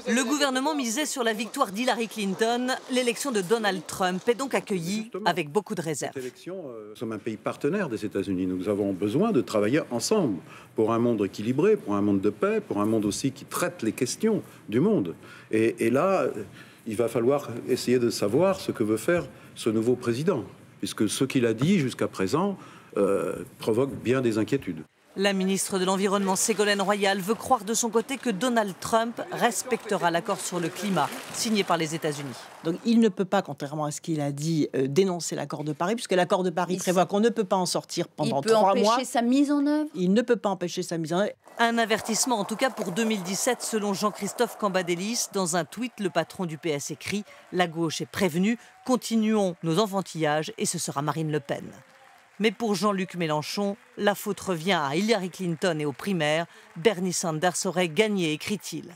Le gouvernement misait sur la victoire d'Hillary Clinton. L'élection de Donald Trump est donc accueillie avec beaucoup de réserves. Nous sommes un pays partenaire des États-Unis. Nous avons besoin de travailler ensemble pour un monde équilibré, pour un monde de paix, pour un monde aussi qui traite les questions du monde. Et là, il va falloir essayer de savoir ce que veut faire ce nouveau président, puisque ce qu'il a dit jusqu'à présent provoque bien des inquiétudes. La ministre de l'Environnement, Ségolène Royal, veut croire de son côté que Donald Trump respectera l'accord sur le climat signé par les États-Unis. Donc il ne peut pas, contrairement à ce qu'il a dit, dénoncer l'accord de Paris, puisque l'accord de Paris prévoit qu'on ne peut pas en sortir pendant 3 mois. Il peut empêcher sa mise en œuvre. Il ne peut pas empêcher sa mise en œuvre. Un avertissement en tout cas pour 2017, selon Jean-Christophe Cambadélis. Dans un tweet, le patron du PS écrit « La gauche est prévenue, continuons nos enfantillages et ce sera Marine Le Pen ». Mais pour Jean-Luc Mélenchon, la faute revient à Hillary Clinton et aux primaires. Bernie Sanders aurait gagné, écrit-il.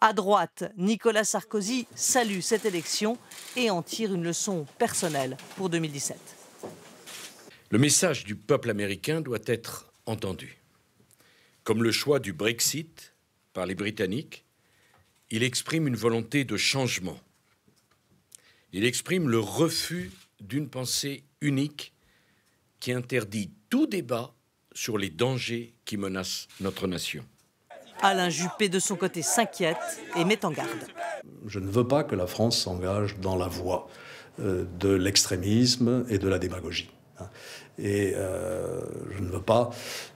À droite, Nicolas Sarkozy salue cette élection et en tire une leçon personnelle pour 2017. Le message du peuple américain doit être entendu. Comme le choix du Brexit par les Britanniques, il exprime une volonté de changement. Il exprime le refus d'une pensée unique qui interdit tout débat sur les dangers qui menacent notre nation. Alain Juppé, de son côté, s'inquiète et met en garde. Je ne veux pas que la France s'engage dans la voie de l'extrémisme et de la démagogie. Et je ne veux pas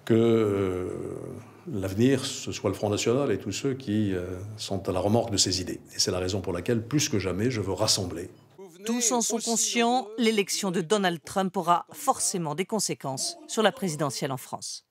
que l'avenir, ce soit le Front National et tous ceux qui sont à la remorque de ces idées. Et c'est la raison pour laquelle, plus que jamais, je veux rassembler. Tous en sont conscients, l'élection de Donald Trump aura forcément des conséquences sur la présidentielle en France.